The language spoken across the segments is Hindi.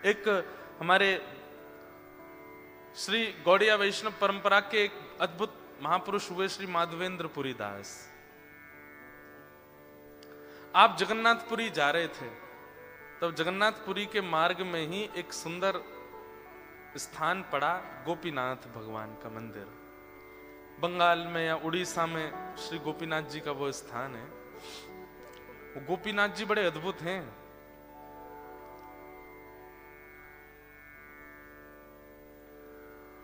एक हमारे श्री गौड़िया वैष्णव परंपरा के एक अद्भुत महापुरुष हुए श्री माधवेंद्र पुरी दास। आप जगन्नाथपुरी जा रहे थे, तब जगन्नाथपुरी के मार्ग में ही एक सुंदर स्थान पड़ा, गोपीनाथ भगवान का मंदिर। बंगाल में या उड़ीसा में श्री गोपीनाथ जी का वो स्थान है। वो गोपीनाथ जी बड़े अद्भुत हैं।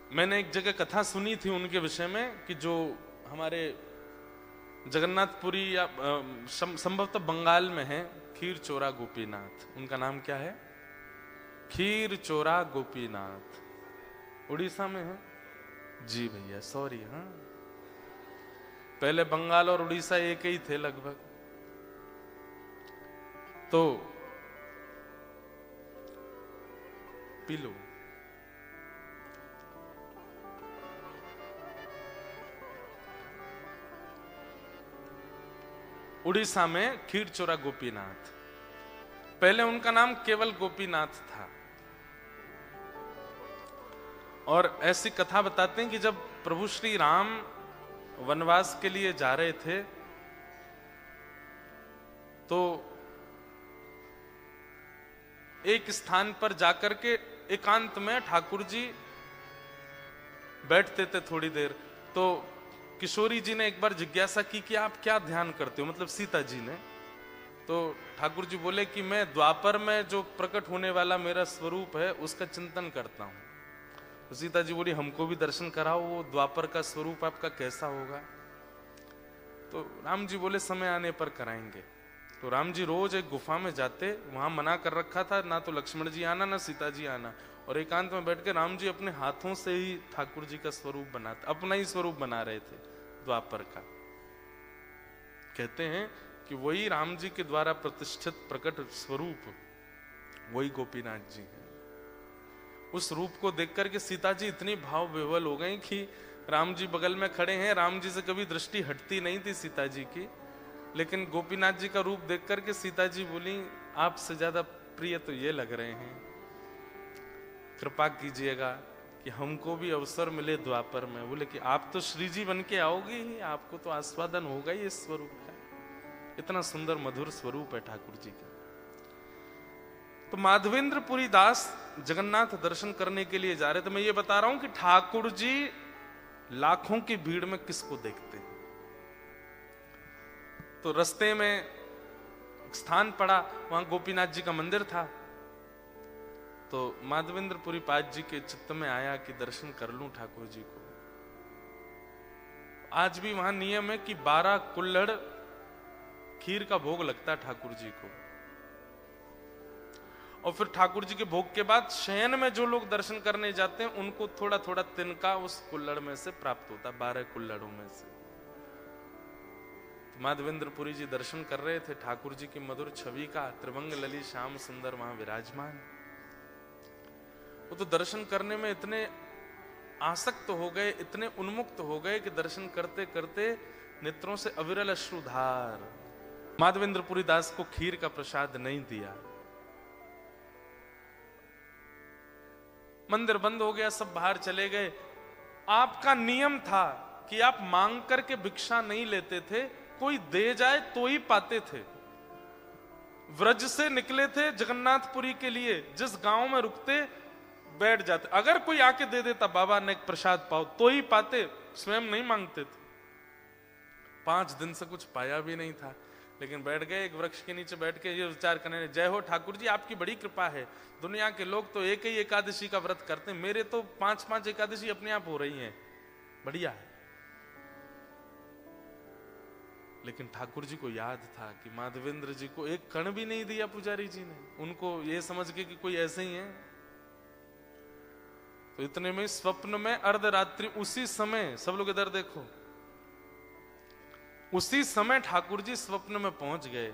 मैंने एक जगह कथा सुनी थी उनके विषय में कि जो हमारे जगन्नाथपुरी या संभवतः बंगाल में है, खीर चोरा गोपीनाथ, उनका नाम क्या है? खीर चोरा गोपीनाथ। उड़ीसा में है जी भैया, सॉरी। हाँ, पहले बंगाल और उड़ीसा एक ही थे लगभग। तो पी लो। उड़ीसा में खीर चोरा गोपीनाथ, पहले उनका नाम केवल गोपीनाथ था। और ऐसी कथा बताते हैं कि जब प्रभु श्री राम वनवास के लिए जा रहे थे तो एक स्थान पर जाकर के एकांत में ठाकुर जी बैठते थे थोड़ी देर। तो किशोरी जी ने एक बार जिज्ञासा की कि आप क्या ध्यान करते हो, मतलब सीता जी ने। तो ठाकुर जी बोले कि मैं द्वापर में जो प्रकट होने वाला मेरा स्वरूप है उसका चिंतन करता हूं। तो सीता जी बोली हमको भी दर्शन कराओ, वो द्वापर का स्वरूप आपका कैसा होगा। तो राम जी बोले समय आने पर कराएंगे। तो राम जी रोज एक गुफा में जाते, वहां मना कर रखा था ना तो लक्ष्मण जी आना ना सीता जी आना, और एकांत में बैठ के राम जी अपने हाथों से ही ठाकुर जी का स्वरूप बनाते, अपना ही स्वरूप बना रहे थे द्वापर का। कहते हैं कि वही राम जी के द्वारा प्रतिष्ठित प्रकट स्वरूप वही गोपीनाथ जी हैं। उस रूप को देख करके सीता जी इतनी भाव विह्वल हो गई कि राम जी बगल में खड़े हैं, राम जी से कभी दृष्टि हटती नहीं थी सीता जी की, लेकिन गोपीनाथ जी का रूप देख करके सीता जी बोली आपसे ज्यादा प्रिय तो ये लग रहे हैं, कृपा कीजिएगा कि हमको भी अवसर मिले द्वापर में। बोले कि आप तो श्री जी बन के आओगे ही, आपको तो आस्वादन होगा ही इस स्वरूप का। इतना सुंदर मधुर स्वरूप है ठाकुर जी का। तो माधवेंद्र पुरी दास जगन्नाथ दर्शन करने के लिए जा रहे थे। मैं ये बता रहा हूं कि ठाकुर जी लाखों की भीड़ में किसको देखते हैं। तो रास्ते में स्थान पड़ा, वहां गोपीनाथ जी का मंदिर था। तो माधवेंद्र पुरी पाद जी के चित्त में आया कि दर्शन कर लूं ठाकुर जी को। आज भी वहां नियम है कि 12 कुल्हड़ खीर का भोग लगता है ठाकुर जी को, और फिर ठाकुर जी के भोग के बाद शयन में जो लोग दर्शन करने जाते हैं उनको थोड़ा थोड़ा तिनका उस कुल्हड़ में से प्राप्त होता है, 12 कुल्हड़ों में से। तो माधवेंद्र पुरी जी दर्शन कर रहे थे ठाकुर जी की मधुर छवि का, त्रिभंग ललित श्याम सुंदर वहां विराजमान। वो तो दर्शन करने में इतने आसक्त हो गए, इतने उन्मुक्त हो गए कि दर्शन करते करते नेत्रों से अविरल अश्रुधार। माधवेंद्र पुरी दास को खीर का प्रसाद नहीं दिया। मंदिर बंद हो गया, सब बाहर चले गए। आपका नियम था कि आप मांग करके भिक्षा नहीं लेते थे, कोई दे जाए तो ही पाते थे। व्रज से निकले थे जगन्नाथपुरी के लिए, जिस गांव में रुकते बैठ जाते, अगर कोई आके दे देता बाबा ने एक प्रसाद पाओ तो ही पाते, स्वयं नहीं मांगते थे। 5 दिन से कुछ पाया भी नहीं था, लेकिन बैठ गए एक वृक्ष के नीचे, बैठ के ये विचार करने, जय हो ठाकुर जी आपकी बड़ी कृपा है, दुनिया के लोग तो एक ही एकादशी का व्रत करते हैं, मेरे तो 5-5 एकादशी अपने आप हो रही हैं, बढ़िया है। लेकिन ठाकुर जी को याद था कि माधवेंद्र जी को एक कण भी नहीं दिया पुजारी जी ने, उनको ये समझ के कि कोई ऐसे ही है। तो इतने में स्वप्न में अर्धरात्रि, उसी समय, सब लोग इधर देखो, उसी समय ठाकुर जी स्वप्न में पहुंच गए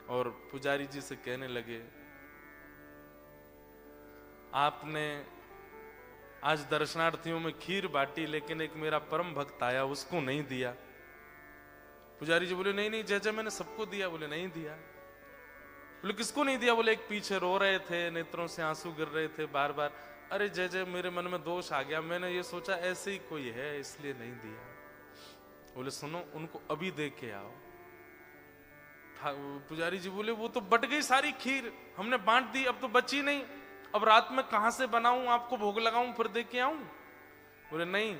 और पुजारी जी से कहने लगे आपने आज दर्शनार्थियों में खीर बांटी, लेकिन एक मेरा परम भक्त आया उसको नहीं दिया। पुजारी जी बोले नहीं नहीं जय जय मैंने सबको दिया। बोले नहीं दिया। बोले किसको नहीं दिया? बोले एक पीछे रो रहे थे, नेत्रों से आंसू गिर रहे थे बार बार। अरे जय जय, मेरे मन में दोष आ गया, मैंने ये सोचा ऐसे ही कोई है इसलिए नहीं दिया। बोले सुनो, उनको अभी दे के आओ। पुजारी जी बोले वो तो बट गई सारी खीर, हमने बांट दी, अब तो बची नहीं, अब रात में कहां से बनाऊं, आपको भोग लगाऊं फिर दे के आऊं? बोले नहीं।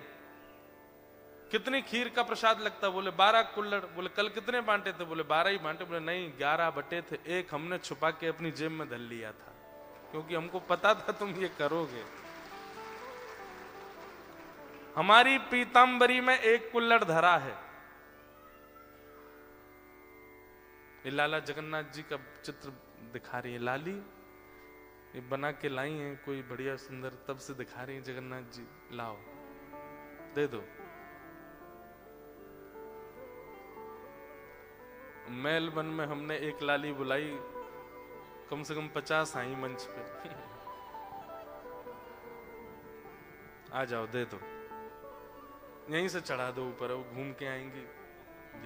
कितनी खीर का प्रसाद लगता? बोले 12 कुल्हड़। बोले कल कितने बांटे थे? बोले 12 ही बांटे। बोले नहीं, 11 बटे थे, एक हमने छुपा के अपनी जेब में धर लिया था, क्योंकि हमको पता था तुम ये करोगे। हमारी पीतांबरी में एक कुल्हड़ धरा है। ये लाला जगन्नाथ जी का चित्र दिखा रही है लाली, ये बना के लाई है कोई बढ़िया सुंदर, तब से दिखा रही है जगन्नाथ जी, लाओ दे दो। मेलबर्न में हमने एक लाली बुलाई, कम से कम 50 आई मंच पे। आ जाओ दे दो, यहीं से चढ़ा दो ऊपर, वो घूम के आएंगी।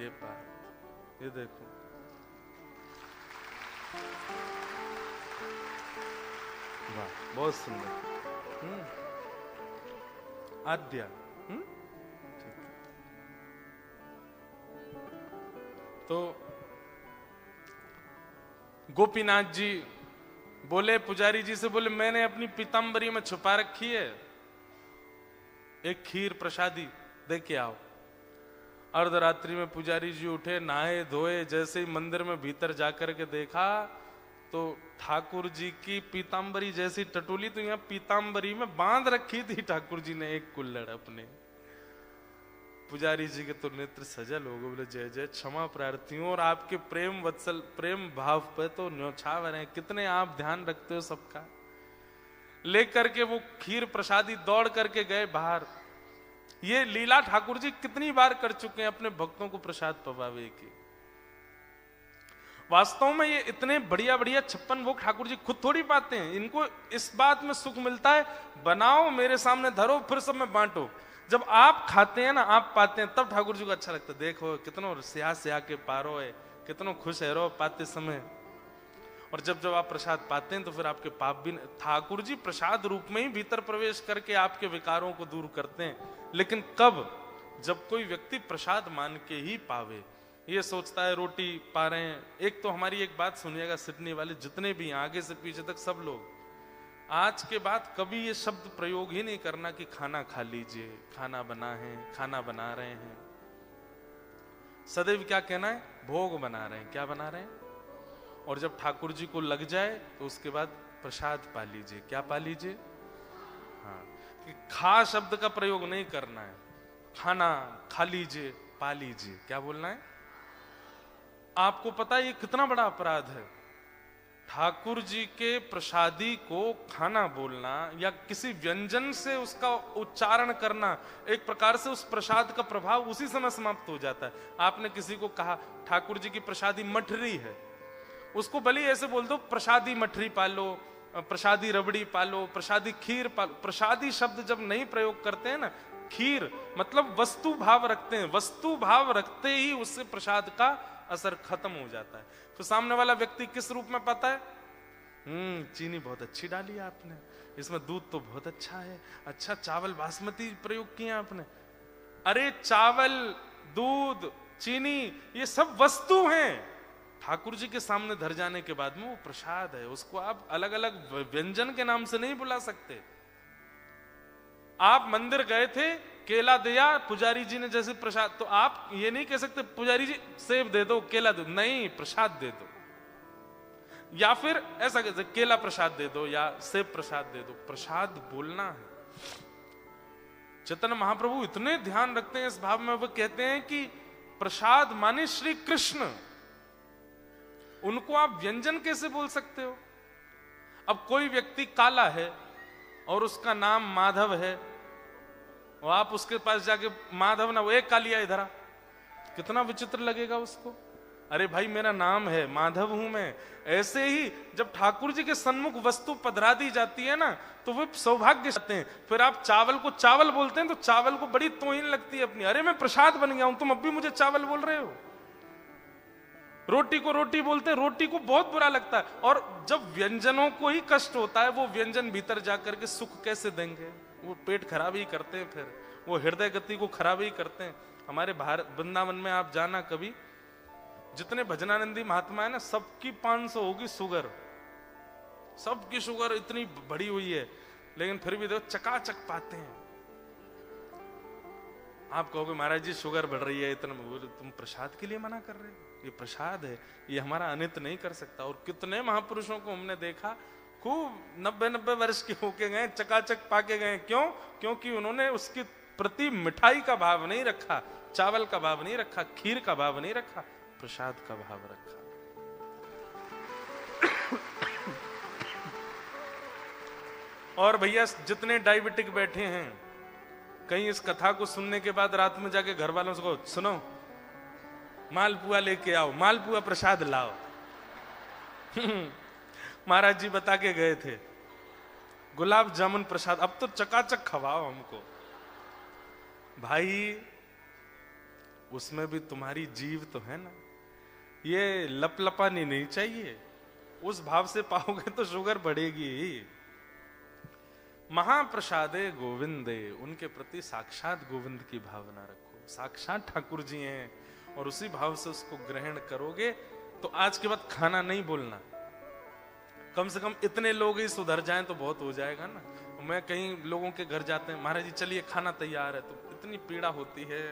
ये बात, ये देखो वाह, बहुत सुंदर। आद्या। तो गोपीनाथ जी बोले पुजारी जी से, बोले मैंने अपनी पीतांबरी में छुपा रखी है, एक खीर प्रसादी दे के आओ। अर्धरात्रि में पुजारी जी उठे, नहाए धोए, जैसे ही मंदिर में भीतर जाकर के देखा तो ठाकुर जी की पीतांबरी जैसी टटोली, तो यहाँ पीतांबरी में बांध रखी थी ठाकुर जी ने एक कुल्हड़ अपने। पुजारी जी के तो नेत्र सजल हो गए, बोले जय जय, क्षमा प्रार्थियों, और आपके प्रेम वत्सल प्रेम भाव पे तो न्योछावर हैं, कितने आप ध्यान रखते हो सबका। लेकर के वो खीर प्रसादी दौड़ करके गए बाहर। ये लीला ठाकुर जी कितनी बार कर चुके हैं अपने भक्तों को प्रसाद पवावे की। वास्तव में ये इतने बढ़िया बढ़िया 56 भोग ठाकुर जी खुद थोड़ी पाते हैं, इनको इस बात में सुख मिलता है, बनाओ मेरे सामने धरो फिर सब में बांटो। जब आप खाते हैं ना, आप पाते हैं, तब ठाकुर जी को अच्छा लगता है। देखो कितनों स्या के पारो है, कितनों खुश है रो पाते समय। और जब जब आप प्रसाद पाते हैं तो फिर आपके पाप भी, ठाकुर जी प्रसाद रूप में ही भीतर प्रवेश करके आपके विकारों को दूर करते हैं। लेकिन कब? जब कोई व्यक्ति प्रसाद मान के ही पावे। ये सोचता है रोटी पा रहे हैं। एक तो हमारी एक बात सुनिएगा, सिडनी वाले जितने भी आगे से पीछे तक सब लोग, आज के बाद कभी ये शब्द प्रयोग ही नहीं करना कि खाना खा लीजिए, खाना बना है, खाना बना रहे हैं। सदैव क्या कहना है? भोग बना रहे हैं। क्या बना रहे हैं? और जब ठाकुर जी को लग जाए तो उसके बाद प्रसाद पा लीजिए। क्या पा लीजिए? हाँ, कि खा शब्द का प्रयोग नहीं करना है। खाना खा लीजिए, पा लीजिए। क्या बोलना है? आपको पता है ये कितना बड़ा अपराध है? ठाकुर जी के प्रसादी को खाना बोलना या किसी व्यंजन से उसका उच्चारण करना, एक प्रकार से उस प्रसाद का प्रभाव उसी समय समाप्त हो जाता है। आपने किसी को कहा ठाकुर जी की प्रसादी मठरी है, उसको भले ऐसे बोल दो प्रसादी मठरी पालो, प्रसादी रबड़ी पालो, प्रसादी खीर पालो। प्रसादी शब्द जब नहीं प्रयोग करते हैं ना, खीर मतलब वस्तु भाव रखते हैं, वस्तु भाव रखते ही उससे प्रसाद का असर खत्म हो जाता है। तो सामने वाला व्यक्ति किस रूप में पाता है? चीनी बहुत अच्छी डाली आपने, इसमें दूध तो बहुत अच्छा है, अच्छा चावल बासमती प्रयोग किया आपने। अरे चावल, दूध, चीनी ये सब वस्तु हैं, ठाकुर जी के सामने धर जाने के बाद में वो प्रसाद है। उसको आप अलग अलग व्यंजन के नाम से नहीं बुला सकते। आप मंदिर गए थे, केला दिया पुजारी जी ने जैसे प्रसाद, तो आप ये नहीं कह सकते पुजारी जी सेब दे दो, केला दे दो, नहीं प्रसाद दे दो। या फिर ऐसा कहते केला प्रसाद दे दो या सेब प्रसाद दे दो। प्रसाद बोलना है। चैतन्य महाप्रभु इतने ध्यान रखते हैं इस भाव में, वो कहते हैं कि प्रसाद माने श्री कृष्ण, उनको आप व्यंजन कैसे बोल सकते हो? अब कोई व्यक्ति काला है और उसका नाम माधव है, और आप उसके पास जाके माधव ना, वो एक कालिया इधर आ, कितना विचित्र लगेगा उसको। अरे भाई मेरा नाम है, माधव हूं मैं। ऐसे ही जब ठाकुर जी के सन्मुख वस्तु पधरा दी जाती है ना, तो वे सौभाग्य चाहते हैं। फिर आप चावल को चावल बोलते हैं तो चावल को बड़ी तोहिन लगती है अपनी। अरे मैं प्रसाद बन गया हूं, तुम अब भी मुझे चावल बोल रहे हो। रोटी को रोटी बोलते हैं, रोटी को बहुत बुरा लगता है। और जब व्यंजनों को ही कष्ट होता है, वो व्यंजन भीतर जाकर के सुख कैसे देंगे? वो पेट खराब ही करते हैं, फिर वो हृदय गति को खराब ही करते हैं। हमारे भारत वृंदावन में आप जाना कभी, जितने भजनानंदी महात्मा है ना, सबकी 500 होगी शुगर, सबकी शुगर इतनी बढ़ी हुई है, लेकिन फिर भी देखो चकाचक पाते हैं। आप कहोगे महाराज जी शुगर बढ़ रही है इतना, तुम प्रसाद के लिए मना कर रहे हो? ये प्रसाद है, ये हमारा अनित नहीं कर सकता। और कितने महापुरुषों को हमने देखा, खूब 90-90 वर्ष के होके गए, चकाचक पाके गए। क्यों? क्योंकि उन्होंने उसके प्रति मिठाई का भाव नहीं रखा, चावल का भाव नहीं रखा, खीर का भाव नहीं रखा, प्रसाद का भाव रखा। और भैया जितने डायबिटिक बैठे हैं, कहीं इस कथा को सुनने के बाद रात में जाके घर वालों को सुनो, मालपुआ लेके आओ, मालपुआ प्रसाद लाओ। महाराज जी बता के गए थे, गुलाब जामुन प्रसाद, अब तो चकाचक खवाओ हमको। भाई उसमें भी तुम्हारी जीव तो है ना, ये लपलपानी नहीं चाहिए। उस भाव से पाओगे तो शुगर बढ़ेगी। महाप्रसादे गोविंदे, उनके प्रति साक्षात गोविंद की भावना रखो, साक्षात ठाकुर जी हैं, और उसी भाव से उसको ग्रहण करोगे तो आज के बाद खाना नहीं बोलना। कम से कम इतने लोग ही सुधर जाएं तो बहुत हो जाएगा ना। मैं कहीं लोगों के घर जाते हैं, महाराज जी चलिए खाना तैयार है, तो इतनी पीड़ा होती है।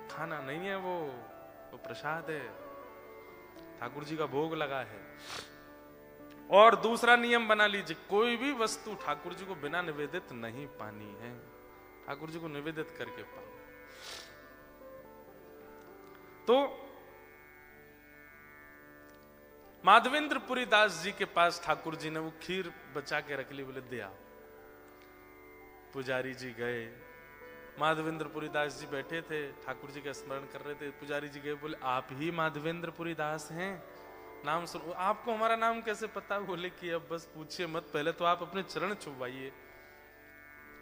खाना नहीं है वो प्रसाद है, ठाकुर जी का भोग लगा है। और दूसरा नियम बना लीजिए, कोई भी वस्तु ठाकुर जी को बिना निवेदित नहीं पानी है, ठाकुर जी को निवेदित करके पाओ। तो माधवेंद्रपुरी दास जी के पास ठाकुर जी ने वो खीर बचा के रख ली, बोले दे आओ। पुजारी जी गए, माधवेंद्रपुरी दास जी बैठे थे, ठाकुर जी का स्मरण कर रहे थे। पुजारी जी गए, बोले आप ही माधवेंद्रपुरी दास हैं? नाम सुन, आपको हमारा नाम कैसे पता? बोले कि अब बस पूछिए मत, पहले तो आप अपने चरण छुपाइए।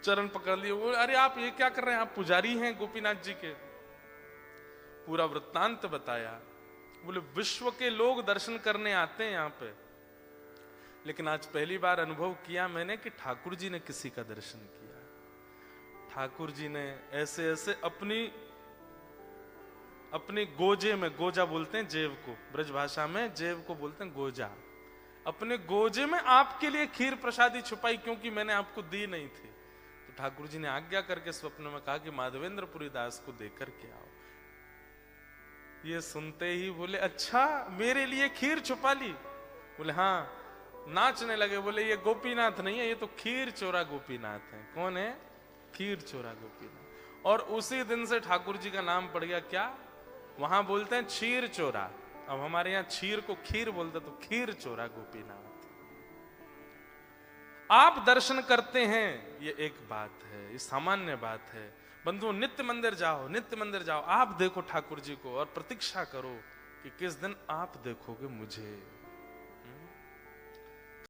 चरण पकड़ लिए। वो अरे आप ये क्या कर रहे हैं, आप पुजारी हैं गोपीनाथ जी के। पूरा वृत्तांत बताया। बोले विश्व के लोग दर्शन करने आते हैं यहाँ पे, लेकिन आज पहली बार अनुभव किया मैंने कि ठाकुर जी ने किसी का दर्शन किया। ठाकुर जी ने ऐसे ऐसे अपनी गोजे में, गोजा बोलते हैं जेब को, ब्रज भाषा में जेब को बोलते हैं गोजा, अपने गोजे में आपके लिए खीर प्रसादी छुपाई, क्योंकि मैंने आपको दी नहीं थी। तो ठाकुर जी ने आज्ञा करके स्वप्न में कहा कि माधवेंद्रपुरी दास को देकर के आओ। ये सुनते ही बोले अच्छा मेरे लिए खीर छुपा ली? बोले हाँ। नाचने लगे, बोले ये गोपीनाथ नहीं है, ये तो खीर चोरा गोपीनाथ है। कौन है? खीर चोरा गोपीनाथ। और उसी दिन से ठाकुर जी का नाम पड़ गया क्या? वहां बोलते हैं क्षीर चोरा, अब हमारे यहाँ क्षीर को खीर बोलते, तो खीर चोरा गोपीनाथ। आप दर्शन करते हैं ये एक बात है, ये सामान्य बात है। बंधु नित्य मंदिर जाओ, नित्य मंदिर जाओ, आप देखो ठाकुर जी को और प्रतीक्षा करो कि किस दिन आप देखोगे मुझे।